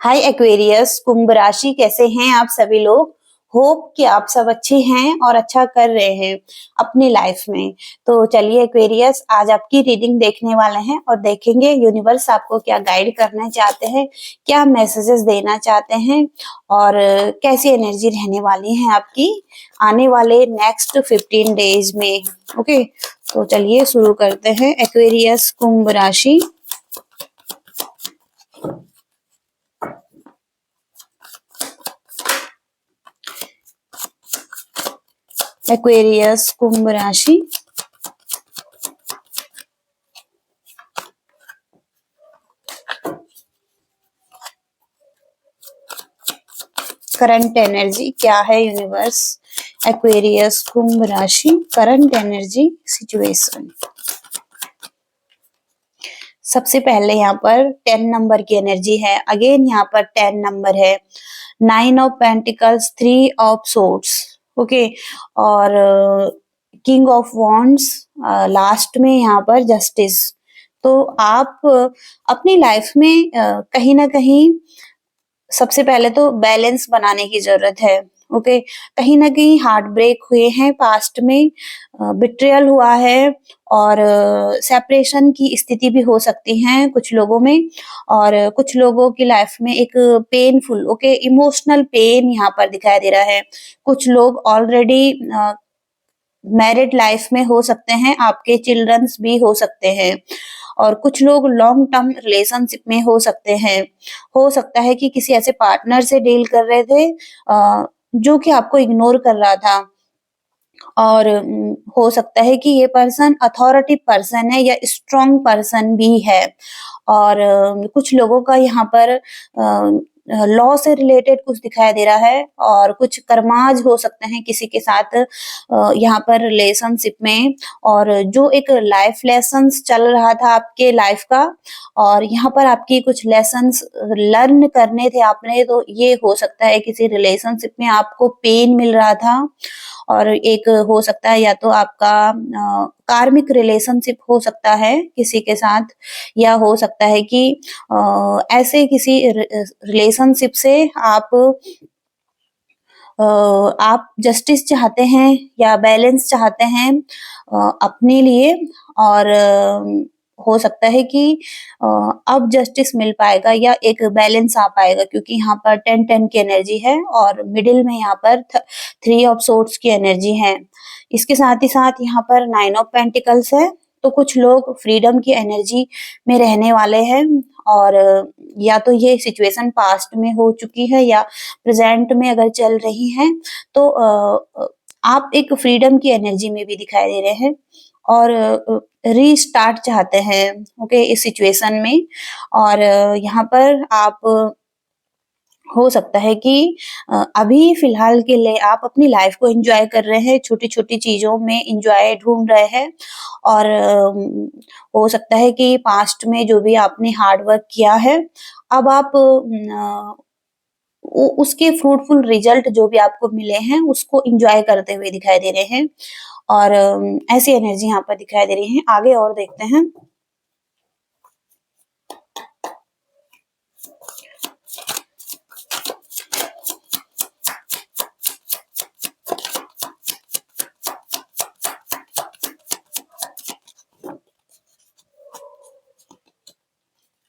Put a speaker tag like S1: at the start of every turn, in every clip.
S1: हाय Aquarius, कुंभ राशि कैसे हैं आप सभी लोग। होप कि आप सब अच्छे हैं और अच्छा कर रहे हैं अपनी लाइफ में। तो चलिए एक्वेरियस, आज आपकी रीडिंग देखने वाले हैं और देखेंगे यूनिवर्स आपको क्या गाइड करना चाहते हैं, क्या मैसेजेस देना चाहते हैं और कैसी एनर्जी रहने वाली है आपकी आने वाले नेक्स्ट 15 डेज में। ओके, तो चलिए शुरू करते हैं। एक्वेरियस कुंभ राशि, एक्वेरियस कुंभ राशि, करंट एनर्जी क्या है यूनिवर्स। एक्वेरियस कुंभ राशि, करंट एनर्जी सिचुएशन। सबसे पहले यहाँ पर 10 नंबर की एनर्जी है। अगेन यहाँ पर 10 नंबर है। 9 of pentacles, 3 of swords, okay, और किंग ऑफ वॉन्ड्स, लास्ट में यहाँ पर जस्टिस। तो आप अपनी लाइफ में कहीं ना कहीं सबसे पहले तो बैलेंस बनाने की जरूरत है। ओके, कहीं ना कहीं हार्ट ब्रेक हुए हैं पास्ट में, बिट्रियल हुआ है और सेपरेशन की स्थिति भी हो सकती है कुछ लोगों में। और कुछ लोगों की लाइफ में एक पेनफुल, ओके, इमोशनल पेन यहाँ पर दिखाई दे रहा है। कुछ लोग ऑलरेडी मैरिड लाइफ में हो सकते हैं, आपके चिल्ड्रंस भी हो सकते हैं, और कुछ लोग लॉन्ग टर्म रिलेशनशिप में हो सकते हैं। हो सकता है कि किसी ऐसे पार्टनर से डील कर रहे थे जो कि आपको इग्नोर कर रहा था, और हो सकता है कि ये पर्सन अथॉरिटी पर्सन है या स्ट्रॉन्ग पर्सन भी है। और कुछ लोगों का यहाँ पर लॉ से रिलेटेड कुछ दिखाई दे रहा है, और कुछ कर्माज हो सकते हैं किसी के साथ यहाँ पर रिलेशनशिप में, और जो एक लाइफ लेसन्स चल रहा था आपके लाइफ का, और यहाँ पर आपकी कुछ लेसन्स लर्न करने थे आपने। तो ये हो सकता है किसी रिलेशनशिप में आपको पेन मिल रहा था, और एक हो सकता है या तो आपका कार्मिक रिलेशनशिप हो सकता है किसी के साथ, या हो सकता है कि ऐसे किसी रिलेशनशिप से आप जस्टिस चाहते हैं या बैलेंस चाहते हैं अपने लिए। और हो सकता है कि अब जस्टिस मिल पाएगा या एक बैलेंस आ पाएगा, क्योंकि यहाँ पर 10-10 की एनर्जी है और मिडिल में यहाँ पर 3 ऑफ सोर्ड्स की एनर्जी है। इसके साथ ही साथ यहाँ पर 9 ऑफ पेंटिकल्स है। तो कुछ लोग फ्रीडम की एनर्जी में रहने वाले हैं, और या तो ये सिचुएशन पास्ट में हो चुकी है या प्रेजेंट में अगर चल रही है, तो आप एक फ्रीडम की एनर्जी में भी दिखाई दे रहे हैं और रीस्टार्ट चाहते हैं, ओके, इस सिचुएशन में। और यहाँ पर आप हो सकता है कि अभी फिलहाल के लिए आप अपनी लाइफ को एंजॉय कर रहे हैं, छोटी-छोटी चीज़ों में एंजॉय ढूँढ रहे हैं, और हो सकता है कि पास्ट में जो भी आपने हार्ड वर्क किया है, अब आप उसके फ्रूटफुल रिजल्ट जो भी आपको मिले हैं, उसको एंजॉय करते हुए दिखाई दे रहे हैं। और ऐसी एनर्जी यहाँ पर दिखाई दे रही है। आगे और देखते हैं।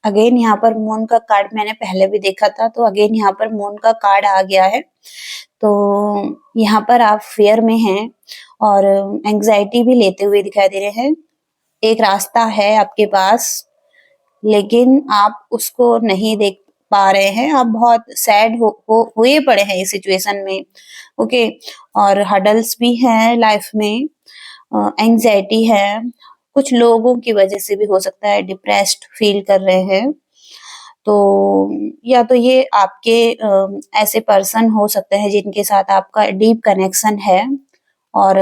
S1: अगेन यहाँ पर मून का कार्ड मैंने पहले भी देखा था, तो अगेन यहाँ पर मून का कार्ड आ गया है। तो यहाँ पर आप फेयर में हैं और एंग्जाइटी भी लेते हुए दिखाई दे रहे हैं। एक रास्ता है आपके पास, लेकिन आप उसको नहीं देख पा रहे हैं। आप बहुत सैड हुए पड़े हैं इस सिचुएशन में, ओके। और हडल्स भी हैं लाइफ में, एंग्जाइटी है। कुछ लोगों की वजह से भी हो सकता है डिप्रेस्ड फील कर रहे हैं। तो या तो ये आपके ऐसे पर्सन हो सकते हैं जिनके साथ आपका डीप कनेक्शन है, और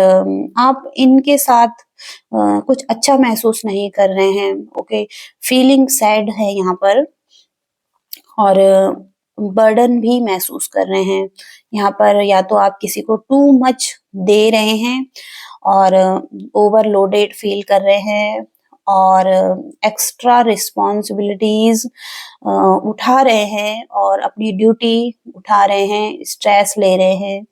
S1: आप इनके साथ कुछ अच्छा महसूस नहीं कर रहे हैं, ओके। फीलिंग सैड है यहाँ पर, और बर्डन भी महसूस कर रहे हैं। यहाँ पर या तो आप किसी को टू मच दे रहे हैं और ओवरलोडेड फील कर रहे हैं, और एक्स्ट्रा रिस्पॉन्सिबिलिटीज उठा रहे हैं और अपनी ड्यूटी उठा रहे हैं, स्ट्रेस ले रहे हैं।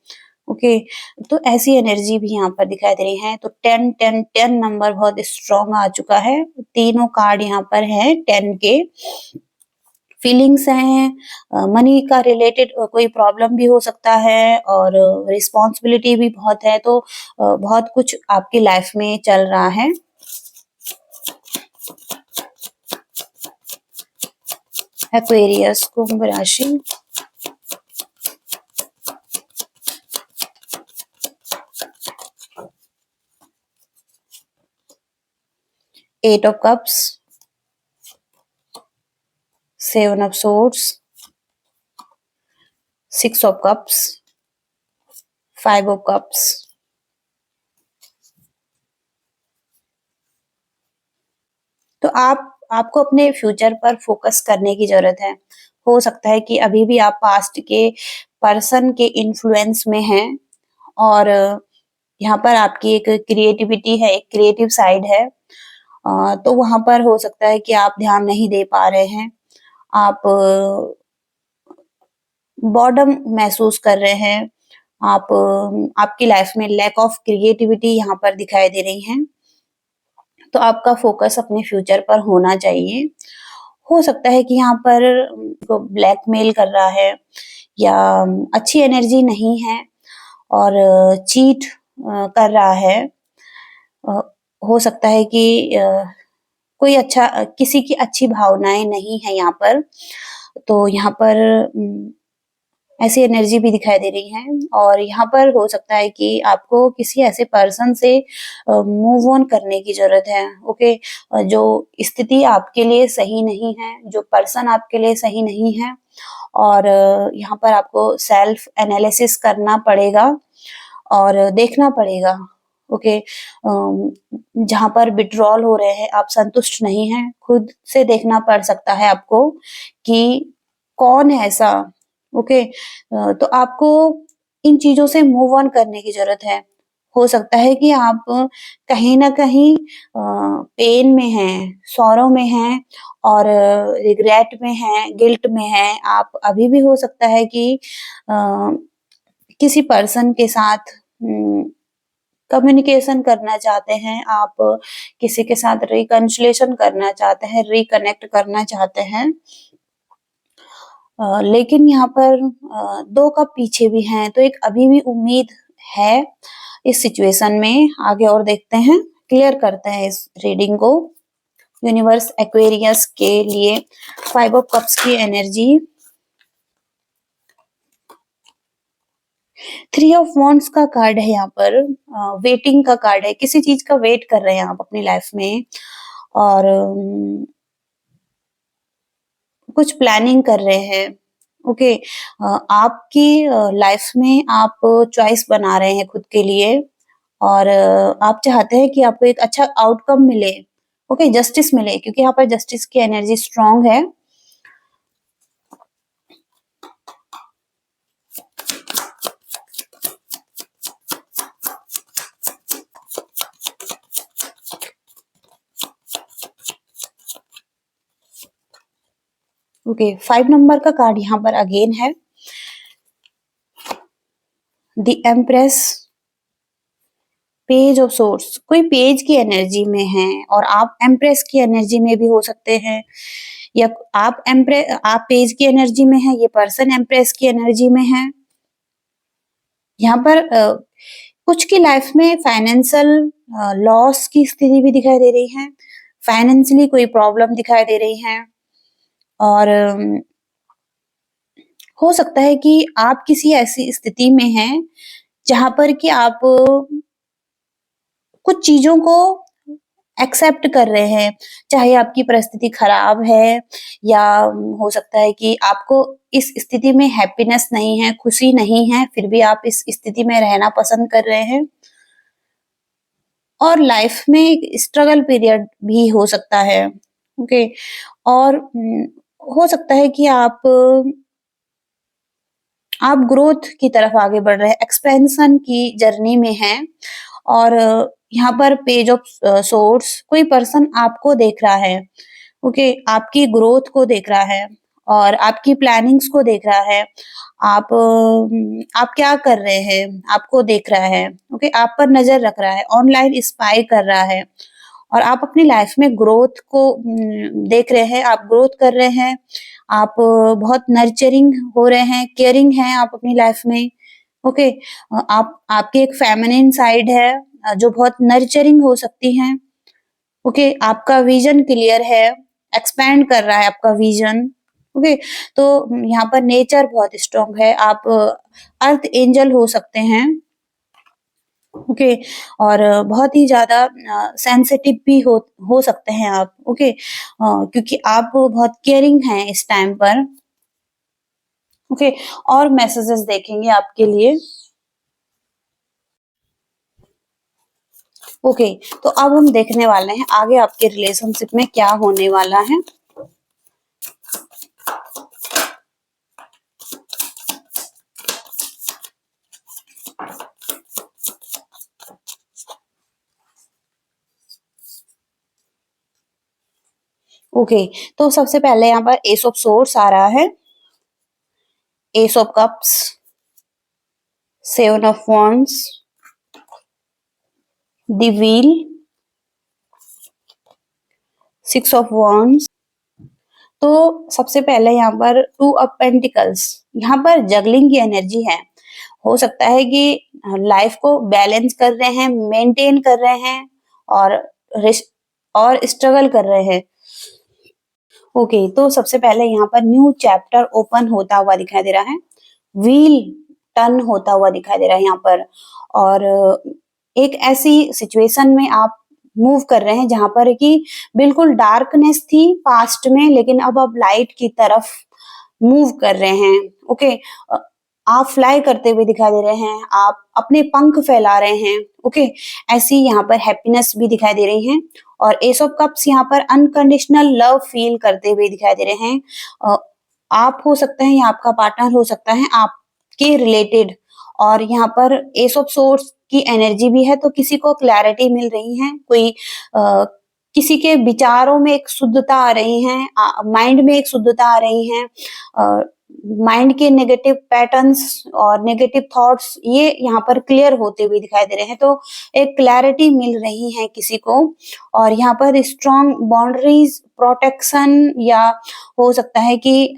S1: ओके, तो ऐसी एनर्जी भी यहाँ पर दिखाई दे रही है। तो 10 नंबर बहुत स्ट्रॉन्ग आ चुका है। तीनों कार्ड यहाँ पर हैं 10 के। फीलिंग्स हैं, मनी का रिलेटेड कोई प्रॉब्लम भी हो सकता है और रिस्पॉन्सिबिलिटी भी बहुत है, तो बहुत कुछ आपकी लाइफ में चल रहा है। एक्वेरियस कुंभ राशि, eight of cups, seven of swords, six of cups, five of cups. तो आपको अपने फ्यूचर पर फोकस करने की जरूरत है। हो सकता है कि अभी भी आप पास्ट के पर्सन के इन्फ्लुएंस में हैं और यहाँ पर आपकी एक क्रिएटिविटी है, एक क्रिएटिव साइड है। तो वहां पर हो सकता है कि आप ध्यान नहीं दे पा रहे हैं। आप बॉर्डम महसूस कर रहे हैं। आप आपकी लाइफ में लैक ऑफ क्रिएटिविटी यहाँ पर दिखाई दे रही है। तो आपका फोकस अपने फ्यूचर पर होना चाहिए। हो सकता है कि यहाँ पर ब्लैकमेल कर रहा है या अच्छी एनर्जी नहीं है और चीट कर रहा है। अ, हो सकता है कि कोई अच्छा किसी की अच्छी भावनाएं नहीं है यहाँ पर। तो यहाँ पर ऐसी एनर्जी भी दिखाई दे रही है और यहाँ पर हो सकता है कि आपको किसी ऐसे पर्सन से मूव ऑन करने की जरूरत है। ओके, जो स्थिति आपके लिए सही नहीं है, जो पर्सन आपके लिए सही नहीं है और यहाँ पर आपको सेल्फ एनालिसिस करना पड़ेगा और देखना पड़ेगा। ओके, जहाँ पर विड्रॉल हो रहे हैं, आप संतुष्ट नहीं हैं, खुद से देखना पड़ सकता है आपको कि कौन है ऐसा। ओके, तो आपको इन चीजों से मूव ऑन करने की जरूरत है। हो सकता है कि आप कहीं ना कहीं पेन में हैं, सौरों में हैं और रिग्रेट में हैं, गिल्ट में हैं। आप अभी भी हो सकता है कि किसी पर्सन के साथ कम्युनिकेशन करना चाहते हैं, आप किसी के साथ रिकन्सिलेशन करना चाहते हैं, रिकनेक्ट करना चाहते हैं। लेकिन यहाँ पर 2 कप पीछे भी हैं, तो एक अभी भी उम्मीद है इस सिचुएशन में। आगे और देखते हैं, क्लियर करते हैं इस रीडिंग को। यूनिवर्स एक्वेरियस के लिए 5 ऑफ कप्स की एनर्जी, 3 ऑफ वॉन्ड्स का कार्ड है यहाँ पर। वेटिंग का कार्ड है, किसी चीज का वेट कर रहे हैं आप अपनी लाइफ में और कुछ प्लानिंग कर रहे हैं। ओके, आपकी लाइफ में आप चॉइस बना रहे हैं खुद के लिए और आप चाहते हैं कि आपको एक अच्छा आउटकम मिले। ओके, जस्टिस मिले, क्योंकि यहाँ पर जस्टिस की एनर्जी स्ट्रांग है। ओके, 5 नंबर का कार्ड यहाँ पर अगेन है, the empress, page of source. कोई पेज की एनर्जी में है और आप एम्प्रेस की एनर्जी में भी हो सकते हैं, या आप पेज की एनर्जी में है, ये पर्सन एम्प्रेस की एनर्जी में है। यहाँ पर कुछ की लाइफ में फाइनेंशियल लॉस की स्थिति भी दिखाई दे रही है, फाइनेंशियली कोई प्रॉब्लम दिखाई दे रही है और हो सकता है कि आप किसी ऐसी स्थिति में हैं जहां पर कि आप कुछ चीजों को एक्सेप्ट कर रहे हैं, चाहे आपकी परिस्थिति खराब है या हो सकता है कि आपको इस स्थिति में हैप्पीनेस नहीं है, खुशी नहीं है, फिर भी आप इस स्थिति में रहना पसंद कर रहे हैं। और लाइफ में एक स्ट्रगल पीरियड भी हो सकता है। ओके, और हो सकता है कि आप ग्रोथ की तरफ आगे बढ़ रहे हैं, एक्सपेंशन की जर्नी में हैं और यहाँ पर पेज ऑफ सोर्स, कोई पर्सन आपको देख रहा है, ओके, आपकी ग्रोथ को देख रहा है और आपकी प्लानिंग्स को देख रहा है। आप क्या कर रहे हैं, आपको देख रहा है, ओके, आप पर नजर रख रहा है, ऑनलाइन स्पाई कर रहा है और आप अपनी लाइफ में ग्रोथ को देख रहे हैं, आप ग्रोथ कर रहे हैं, आप बहुत नर्चरिंग हो रहे हैं, केयरिंग हैं आप अपनी लाइफ में, ओके। आप आपकी एक फेमिनिन साइड है जो बहुत नर्चरिंग हो सकती है, ओके। आपका विजन क्लियर है, एक्सपैंड कर रहा है आपका विजन, ओके। तो यहाँ पर नेचर बहुत स्ट्रांग है, आप अर्थ एंजल हो सकते हैं, ओके। और बहुत ही ज्यादा सेंसिटिव भी हो सकते हैं आप, ओके, क्योंकि आप बहुत केयरिंग हैं इस टाइम पर, ओके। और मैसेजेस देखेंगे आपके लिए, ओके। तो अब हम देखने वाले हैं आगे आपके रिलेशनशिप में क्या होने वाला है। ओके, तो सबसे पहले यहाँ पर एस ऑफ सोर्स आ रहा है, S of cups, seven of wands, the wheel, six of wands. तो सबसे पहले यहाँ पर टू ऑफ पेंटिकल्स, यहाँ पर जगलिंग की एनर्जी है। हो सकता है कि लाइफ को बैलेंस कर रहे हैं, मेंटेन कर रहे हैं और और स्ट्रगल कर रहे हैं, ओके। तो सबसे पहले यहाँ पर न्यू चैप्टर ओपन होता हुआ दिखाई दे रहा है, व्हील टर्न होता हुआ दिखाई दे रहा है यहाँ पर। और एक ऐसी सिचुएशन में आप मूव कर रहे हैं जहां पर कि बिल्कुल डार्कनेस थी पास्ट में, लेकिन अब आप लाइट की तरफ मूव कर रहे हैं, ओके। आप फ्लाई करते हुए दिखाई दे रहे हैं, आप अपने पंख फैला रहे हैं, ओके। ऐसी यहाँ पर हैप्पीनेस भी दिखाई दे रही है। और एस ऑफ कप्स यहाँ पर अनकंडीशनल लव फील करते हुए दिखाई दे रहे हैं। आप हो सकते हैं या आपका पार्टनर हो सकता है आपके रिलेटेड। और यहाँ पर एस ऑफ सोर्स की एनर्जी भी है, तो किसी को क्लैरिटी मिल रही है, कोई किसी के विचारों में एक शुद्धता आ रही है, माइंड में एक शुद्धता आ रही है, माइंड के नेगेटिव पैटर्न्स और नेगेटिव थॉट्स ये यहाँ पर क्लियर होते हुए दिखाई दे रहे हैं। तो एक क्लैरिटी मिल रही है किसी को। और यहाँ पर स्ट्रॉन्ग बाउंड्रीज, प्रोटेक्शन, या हो सकता है कि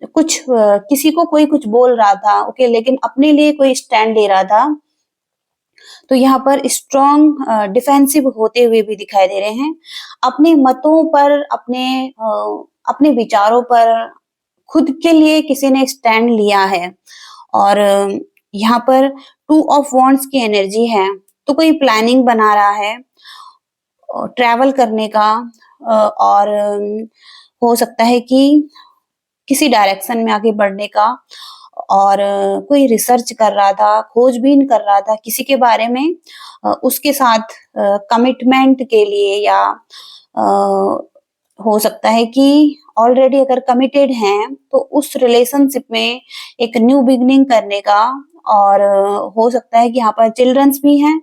S1: कुछ किसी को कोई कुछ बोल रहा था, ओके, लेकिन अपने लिए कोई स्टैंड ले रहा था, तो यहाँ पर स्ट्रॉन्ग डिफेंसिव होते हुए भी दिखाई दे रहे हैं। अपने मतों पर, अपने विचारों पर खुद के लिए किसी ने स्टैंड लिया है। और यहाँ पर टू ऑफ वॉन्ड्स की एनर्जी है, तो कोई प्लानिंग बना रहा है ट्रैवल करने का, और हो सकता है कि किसी डायरेक्शन में आगे बढ़ने का, और कोई रिसर्च कर रहा था, खोजबीन कर रहा था किसी के बारे में, उसके साथ कमिटमेंट के लिए, या हो सकता है कि ऑलरेडी अगर कमिटेड हैं तो उस रिलेशनशिप में एक न्यू बिगनिंग करने का। और हो सकता है कि यहाँ पर चिल्ड्रंस भी हैं,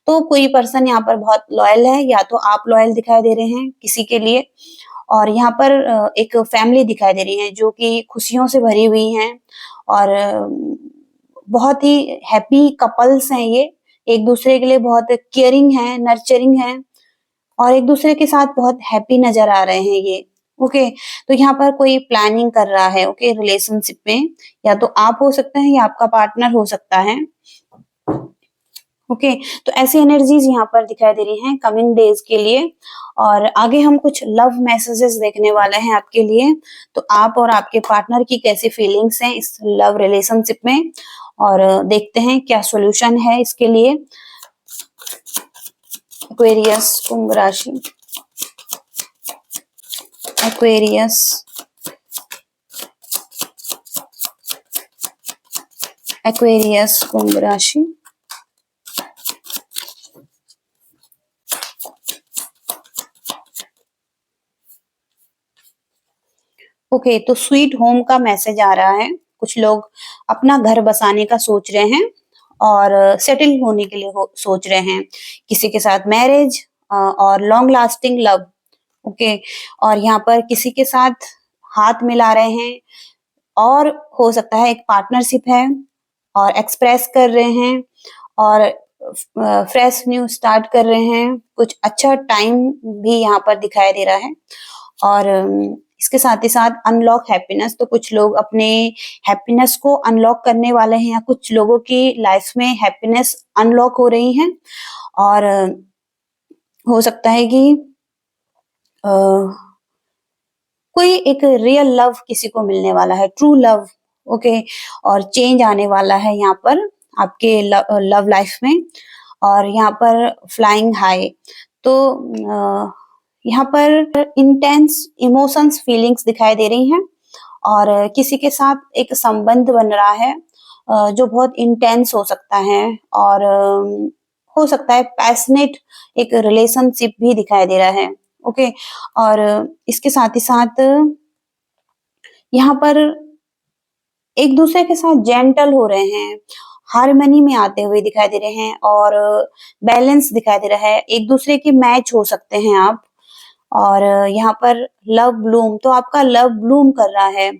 S1: तो कोई पर्सन यहाँ पर बहुत लॉयल है, या तो आप लॉयल दिखाई दे रहे हैं किसी के लिए। और यहाँ पर एक फैमिली दिखाई दे रही है जो कि खुशियों से भरी हुई है, और बहुत ही हैप्पी कपल्स हैं ये, एक दूसरे के लिए बहुत केयरिंग है, नर्चरिंग है, और एक दूसरे के साथ बहुत हैप्पी नजर आ रहे हैं ये, ओके। तो यहाँ पर कोई प्लानिंग कर रहा है, ओके, रिलेशनशिप में, या तो आप हो सकते हैं या आपका पार्टनर हो सकता है, ओके। तो ऐसी एनर्जीज यहाँ पर दिखाई दे रही हैं कमिंग डेज के लिए। और आगे हम कुछ लव मैसेजेस देखने वाले हैं आपके लिए, तो आप और आपके पार्टनर की कैसी फीलिंग्स हैं इस लव रिलेशनशिप में, और देखते हैं क्या सॉल्यूशन है इसके लिए। एक्वेरियस कुंभ राशि, एक्वेरियस, एक्वेरियस कुंभ राशि, ओके। तो स्वीट होम का मैसेज आ रहा है, कुछ लोग अपना घर बसाने का सोच रहे हैं, और सेटल होने के लिए सोच रहे हैं, किसी के साथ मैरिज और लॉन्ग लास्टिंग लव। ओके, और यहाँ पर किसी के साथ हाथ मिला रहे हैं, और हो सकता है एक पार्टनरशिप है और एक्सप्रेस कर रहे हैं, और फ्रेश न्यू स्टार्ट कर रहे हैं। कुछ अच्छा टाइम भी यहाँ पर दिखाई दे रहा है। और इसके साथ ही साथ अनलॉक हैप्पीनेस, तो कुछ लोग अपने हैप्पीनेस को अनलॉक करने वाले हैं, या कुछ लोगों की लाइफ में हैप्पीनेस अनलॉक हो रही है। और हो सकता है कि अ, कोई एक रियल लव किसी को मिलने वाला है, ट्रू लव। ओके, और चेंज आने वाला है यहाँ पर आपके लव लाइफ में। और यहाँ पर फ्लाइंग हाई, तो यहाँ पर इंटेंस इमोशंस फीलिंग्स दिखाई दे रही हैं, और किसी के साथ एक संबंध बन रहा है जो बहुत इंटेंस हो सकता है, और हो सकता है पैशनेट एक रिलेशनशिप भी दिखाई दे रहा है। ओके, और इसके साथ ही साथ यहाँ पर एक दूसरे के साथ जेंटल हो रहे हैं, हार्मनी में आते हुए दिखाई दे रहे हैं, और बैलेंस दिखाई दे रहा है। एक दूसरे के मैच हो सकते हैं आप। और यहाँ पर लव ब्लूम, तो आपका लव ब्लूम कर रहा है।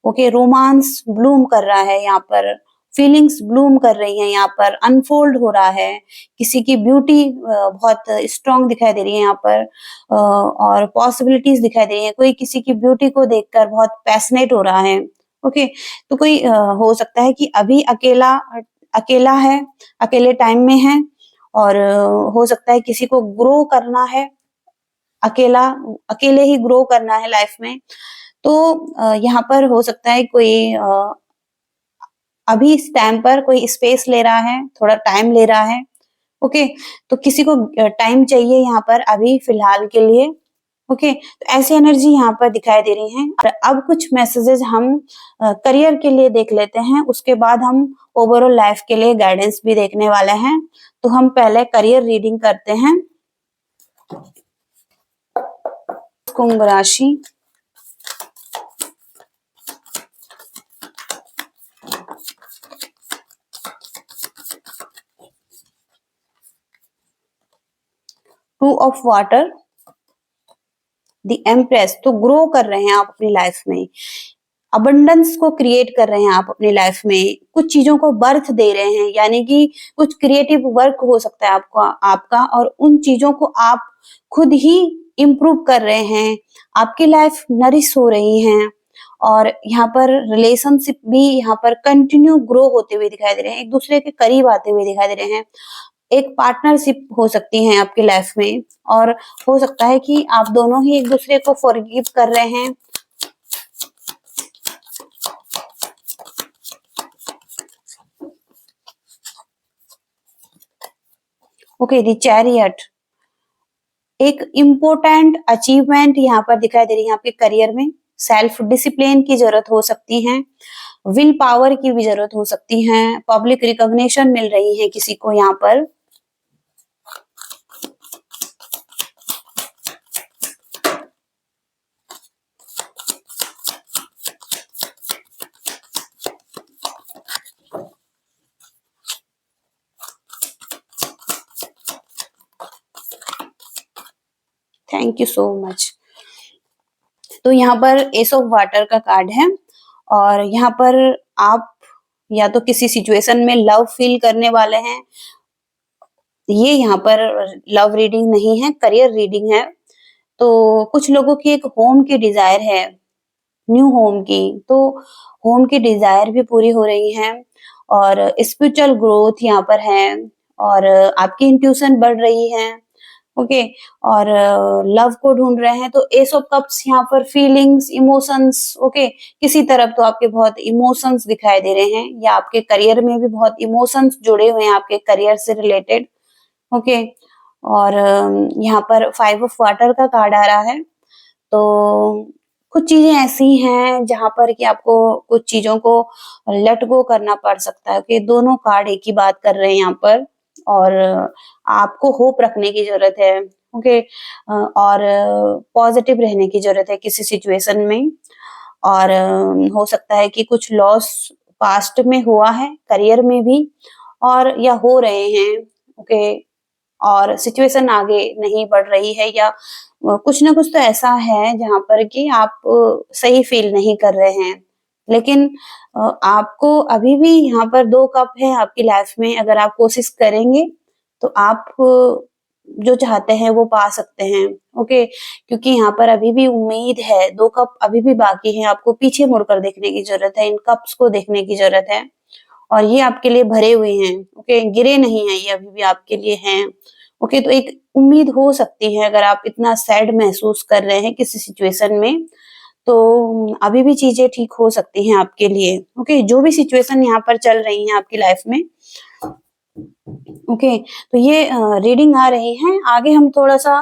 S1: ओके, रोमांस ब्लूम कर रहा है यहाँ पर, फीलिंग्स ब्लूम कर रही हैं यहाँ पर, अनफोल्ड हो रहा है। किसी की ब्यूटी बहुत स्ट्रांग दिखाई दे रही है यहाँ पर, और पॉसिबिलिटीज दिखाई दे रही है। कोई किसी की ब्यूटी को देखकर बहुत पैशनेट हो रहा है। ओके, तो कोई हो सकता है कि अभी अकेला अकेला है, अकेले टाइम में है, और हो सकता है किसी को ग्रो करना है, अकेला अकेले ही ग्रो करना है लाइफ में। तो यहाँ पर हो सकता है कोई अभी इस टाइम पर कोई स्पेस ले रहा है, थोड़ा टाइम ले रहा है। ओके, तो किसी को टाइम चाहिए यहाँ पर अभी फिलहाल के लिए। ओके, तो ऐसी एनर्जी यहाँ पर दिखाई दे रही है। और अब कुछ मैसेजेस हम करियर के लिए देख लेते हैं, उसके बाद हम ओवरऑल लाइफ के लिए गाइडेंस भी देखने वाले हैं। तो हम पहले करियर रीडिंग करते हैं। कुंभ राशि, two of water, the empress, तो ग्रो कर रहे हैं आप अपनी लाइफ में, अबंडेंस को क्रिएट कर रहे हैं आप अपनी लाइफ में, कुछ चीजों को बर्थ दे रहे हैं, यानी कि कुछ क्रिएटिव वर्क हो सकता है आपका, और उन चीजों को आप खुद ही इम्प्रूव कर रहे हैं। आपकी लाइफ नरिश हो रही है, और यहाँ पर रिलेशनशिप भी यहाँ पर कंटिन्यू ग्रो होते हुए दिखाई दे रहे हैं, एक दूसरे के करीब आते हुए दिखाई दे रहे हैं। एक पार्टनरशिप हो सकती है आपकी लाइफ में, और हो सकता है कि आप दोनों ही एक दूसरे को फॉरगिव कर रहे हैं। ओके, द चैरियट, एक इम्पोर्टेंट अचीवमेंट यहाँ पर दिखाई दे रही है आपके करियर में। सेल्फ डिसिप्लिन की जरूरत हो सकती है, विल पावर की भी जरूरत हो सकती है, पब्लिक रिकॉग्निशन मिल रही है किसी को यहाँ पर। Thank you so much. तो यहाँ पर एस ऑफ वाटर का कार्ड है, और यहाँ पर आप या तो किसी सिचुएशन में लव फील करने वाले हैं। ये यहाँ पर लव रीडिंग नहीं है, करियर रीडिंग है। तो कुछ लोगों की एक होम की डिजायर है, न्यू होम की, तो होम की डिजायर भी पूरी हो रही है, और स्पिरिचुअल ग्रोथ यहाँ पर है, और आपकी इंट्यूशन बढ़ रही है। ओके, और लव को ढूंढ रहे हैं, तो एस ऑफ कप्स यहाँ पर फीलिंग्स, इमोशंस। ओके, किसी तरफ तो आपके बहुत इमोशंस दिखाई दे रहे हैं, या आपके करियर में भी बहुत इमोशंस जुड़े हुए हैं आपके करियर से रिलेटेड। ओके, और यहाँ पर 5 ऑफ वाटर का कार्ड आ रहा है। तो कुछ चीजें ऐसी हैं जहां पर कि आपको कुछ चीजों को लेट गो करना पड़ सकता है, कि दोनों कार्ड एक ही बात कर रहे हैं यहाँ पर, और आपको होप रखने की जरूरत है। ओके, और पॉजिटिव रहने की जरूरत है किसी सिचुएशन में, और हो सकता है कि कुछ लॉस पास्ट में हुआ है करियर में भी, और या हो रहे हैं, ओके, और सिचुएशन आगे नहीं बढ़ रही है, या कुछ ना कुछ तो ऐसा है जहाँ पर कि आप सही फील नहीं कर रहे हैं। लेकिन आपको अभी भी यहाँ पर 2 कप है आपकी लाइफ में, अगर आप कोशिश करेंगे तो आप जो चाहते हैं वो पा सकते हैं, ओके। क्योंकि यहाँ पर अभी भी उम्मीद है, 2 कप अभी भी बाकी हैं, आपको पीछे मुड़कर देखने की ज़रूरत है, इन कप्स को देखने की ज़रूरत है और ये आपके लिए भरे हुए हैं, ओके, गिरे नहीं हैं, ये अभी भी आपके लिए हैं, ओके। तो एक उम्मीद हो सकती है, अगर आप इतना सैड महसूस कर रहे हैं किसी सिचुएशन में, तो अभी भी चीज़ें ठीक हो सकती हैं आपके लिए, ओके। जो भी सिचुएशन यहाँ पर चल रही हैं आपकी लाइफ में, ओके, तो ये रीडिंग आ रही है। आगे हम थोड़ा-सा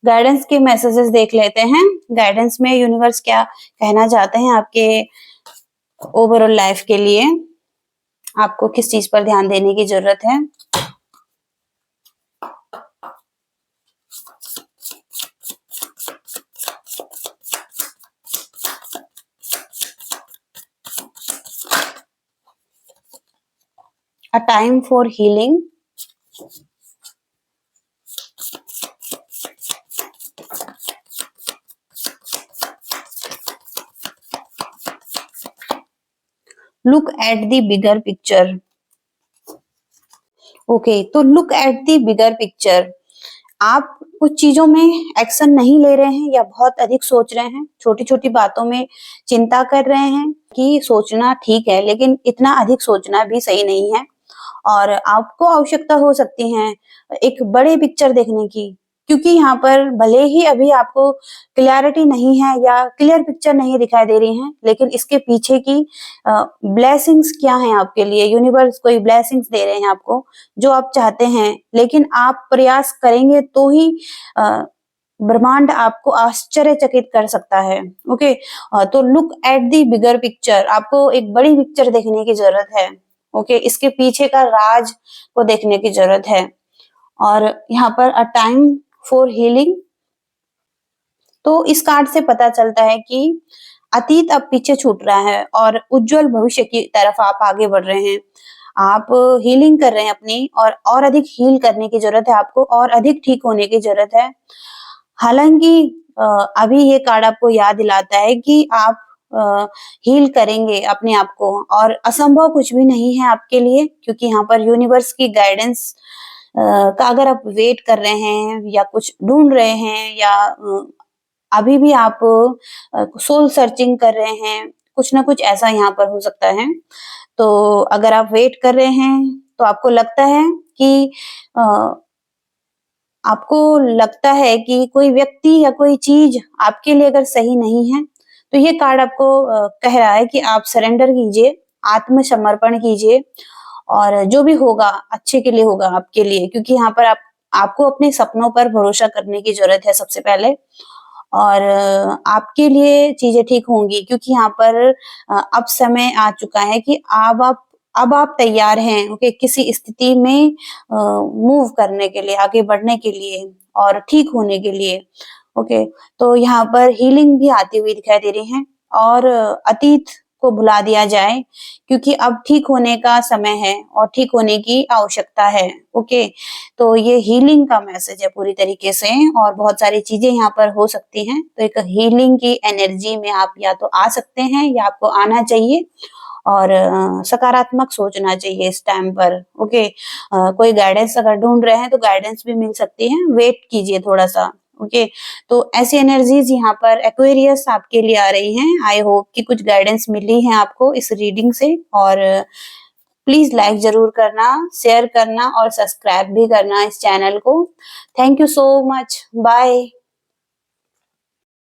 S1: गाइडेंस के मैसेजेस देख लेते हैं। गाइडेंस में यूनिवर्स क्या कहना चाहते हैं आपके ओवरऑल लाइफ के लिए, आपको किस चीज़ पर ध्यान देने की ज़रूरत है। A time for healing. Look at the bigger picture. Okay, तो look at the bigger picture. आप कुछ चीजों में एक्शन नहीं ले रहे हैं या बहुत अधिक सोच रहे हैं, छोटी-छोटी बातों में चिंता कर रहे हैं कि सोचना ठीक है, लेकिन इतना अधिक सोचना भी सही नहीं है और आपको आवश्यकता हो सकती है एक बड़े पिक्चर देखने की, क्योंकि यहाँ पर भले ही अभी आपको क्लैरिटी नहीं है या क्लियर पिक्चर नहीं दिखाई दे रही है, लेकिन इसके पीछे की ब्लेसिंग्स क्या हैं आपके लिए, यूनिवर्स कोई ब्लेसिंग्स दे रहे हैं आपको जो आप चाहते हैं, लेकिन आप प्रयास करेंगे तो ही ब्रह्मांड आपको आश्चर्यचकित कर सकता है, ओके। तो look at the bigger picture, आपको एक बड़ी पिक्चर देखने की जरूरत है, ओके। इसके पीछे का राज को देखने की जरूरत है और यहाँ पर अ टाइम फॉर हीलिंग, तो इस कार्ड से पता चलता है कि अतीत अब पीछे छूट रहा है और उज्जवल भविष्य की तरफ आप आगे बढ़ रहे हैं। आप हीलिंग कर रहे हैं अपनी और अधिक हील करने की जरूरत है आपको और अधिक ठीक होने की जरूरत है। हालांकि अभी ये कार्ड आपको याद दिलाता है कि आप हील करेंगे अपने आप को और असंभव कुछ भी नहीं है आपके लिए, क्योंकि यहाँ पर यूनिवर्स की गाइडेंस का अगर आप वेट कर रहे हैं या कुछ ढूंढ रहे हैं या अभी भी आप सोल सर्चिंग कर रहे हैं, कुछ ना कुछ ऐसा यहाँ पर हो सकता है। तो अगर आप वेट कर रहे हैं तो आपको लगता है कि कोई व्यक्ति या कोई चीज आपके लिए अगर सही नहीं है, तो ये कार्ड आपको कह रहा है कि आप सरेंडर कीजिए, आत्मसमर्पण कीजिए और जो भी होगा अच्छे के लिए होगा आपके लिए, क्योंकि यहाँ पर आपको अपने सपनों पर भरोसा करने की जरूरत है सबसे पहले और आपके लिए चीजें ठीक होंगी, क्योंकि यहाँ पर अब समय आ चुका है कि अब आप तैयार हैं, ओके, किसी स्थिति में मूव करने के लिए, आगे बढ़ने के लिए और ठीक होने के लिए, ओके। तो यहाँ पर हीलिंग भी आती हुई दिखाई दे रही है और अतीत को भुला दिया जाए, क्योंकि अब ठीक होने का समय है और ठीक होने की आवश्यकता है, ओके। तो ये हीलिंग का मैसेज है पूरी तरीके से और बहुत सारी चीजें यहाँ पर हो सकती हैं। तो एक हीलिंग की एनर्जी में आप या तो आ सकते हैं या आपको आना चाहिए और सकारात्मक सोचना चाहिए इस टाइम पर, ओके। कोई गाइडेंस अगर ढूंढ रहे हैं तो गाइडेंस भी मिल सकती है, वेट कीजिए थोड़ा सा, ओके। तो ऐसी एनर्जीज यहाँ पर एक्वेरियस आपके लिए आ रही हैं। आई होप कि कुछ गाइडेंस मिली है आपको इस रीडिंग से और प्लीज लाइक जरूर करना, शेयर करना और सब्सक्राइब भी करना इस चैनल को। Thank you so much, bye.